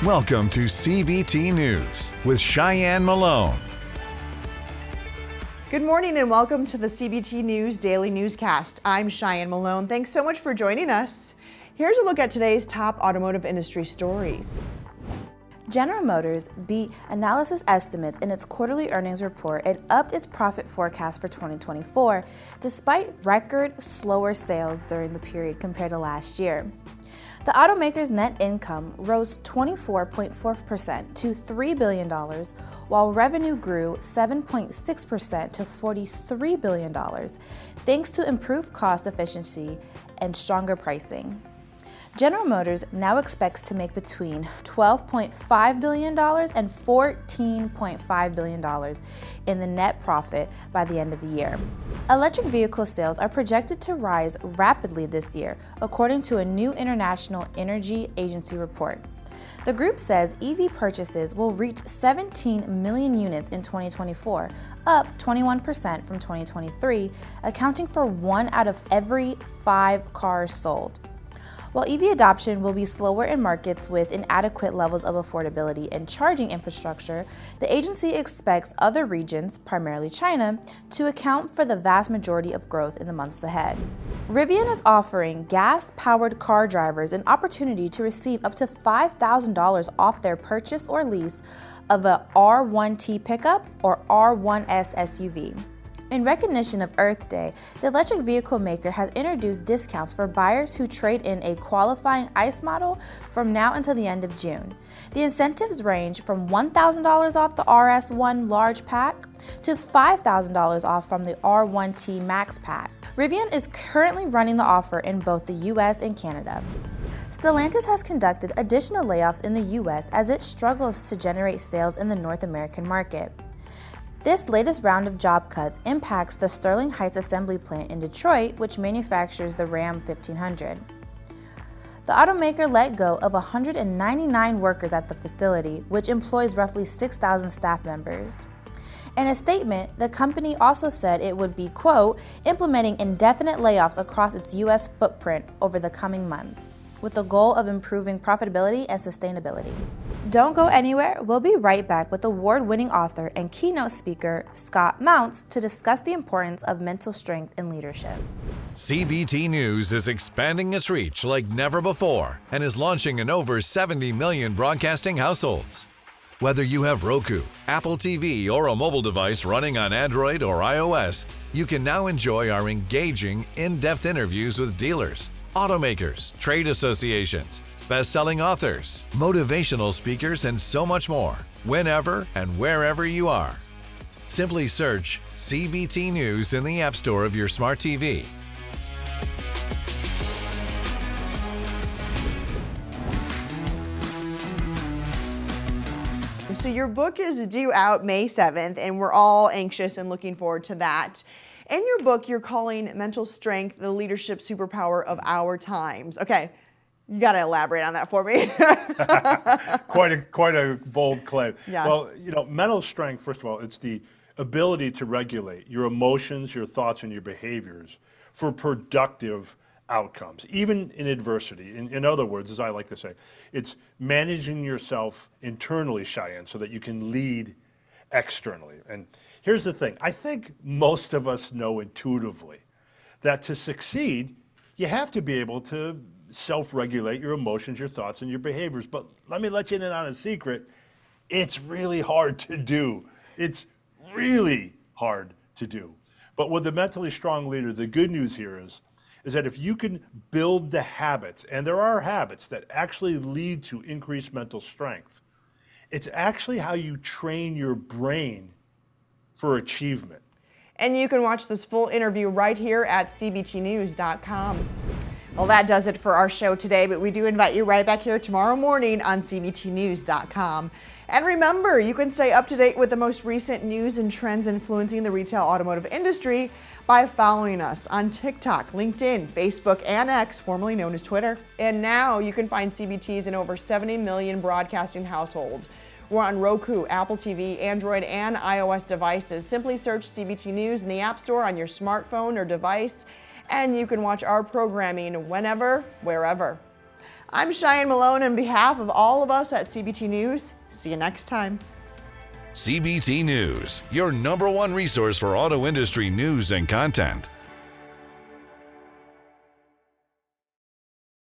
Welcome to CBT News with Cheyenne Malone. Good morning and welcome to the CBT News Daily Newscast. I'm Cheyenne Malone. Thanks so much for joining us. Here's a look at today's top automotive industry stories. General Motors beat analysis estimates in its quarterly earnings report and upped its profit forecast for 2024, despite record slower sales during the period compared to last year. The automaker's net income rose 24.4% to $3 billion, while revenue grew 7.6% to $43 billion, thanks to improved cost efficiency and stronger pricing. General Motors now expects to make between $12.5 billion and $14.5 billion in the net profit by the end of the year. Electric vehicle sales are projected to rise rapidly this year, according to a new International Energy Agency report. The group says EV purchases will reach 17 million units in 2024, up 21% from 2023, accounting for 1 out of every 5 cars sold. While EV adoption will be slower in markets with inadequate levels of affordability and charging infrastructure, the agency expects other regions, primarily China, to account for the vast majority of growth in the months ahead. Rivian is offering gas-powered car drivers an opportunity to receive up to $5,000 off their purchase or lease of a R1T pickup or R1S SUV. In recognition of Earth Day, the electric vehicle maker has introduced discounts for buyers who trade in a qualifying ICE model from now until the end of June. The incentives range from $1,000 off the RS1 Large Pack to $5,000 off from the R1T Max Pack. Rivian is currently running the offer in both the US and Canada. Stellantis has conducted additional layoffs in the US as it struggles to generate sales in the North American market. This latest round of job cuts impacts the Sterling Heights assembly plant in Detroit, which manufactures the Ram 1500. The automaker let go of 199 workers at the facility, which employs roughly 6,000 staff members. In a statement, the company also said it would be, quote, implementing indefinite layoffs across its U.S. footprint over the coming months, with the goal of improving profitability and sustainability. Don't go anywhere. We'll be right back with award-winning author and keynote speaker Scott Mounts to discuss the importance of mental strength in leadership. CBT News is expanding its reach like never before and is launching in over 70 million broadcasting households. Whether you have Roku, Apple TV, or a mobile device running on Android or iOS, you can now enjoy our engaging, in-depth interviews with dealers, automakers, trade associations, best-selling authors, motivational speakers, and so much more, whenever and wherever you are. Simply search CBT News in the App Store of your smart TV. So your book is due out May 7th, and we're all anxious and looking forward to that. In your book, you're calling mental strength the leadership superpower of our times. Okay, you got to elaborate on that for me. Quite a bold claim. Yeah. Well, mental strength, first of all, it's the ability to regulate your emotions, your thoughts, and your behaviors for productive outcomes, even in adversity. In other words, as I like to say, it's managing yourself internally, Cheyenne, so that you can lead externally. And here's the thing. I think most of us know intuitively that to succeed, you have to be able to self-regulate your emotions, your thoughts, and your behaviors. But let me let you in on a secret. It's really hard to do. It's really hard to do. But with a mentally strong leader, the good news here is that if you can build the habits, and there are habits that actually lead to increased mental strength, it's actually how you train your brain for achievement. And you can watch this full interview right here at cbtnews.com. Well, that does it for our show today, but we do invite you right back here tomorrow morning on cbtnews.com. And remember, you can stay up to date with the most recent news and trends influencing the retail automotive industry by following us on TikTok, LinkedIn, Facebook, and X, formerly known as Twitter. And now you can find CBTs in over 70 million broadcasting households. We're on Roku, Apple TV, Android, and iOS devices. Simply search CBT News in the App Store on your smartphone or device, and you can watch our programming whenever, wherever. I'm Cheyenne Malone on behalf of all of us at CBT News. See you next time. CBT News, your #1 resource for auto industry news and content.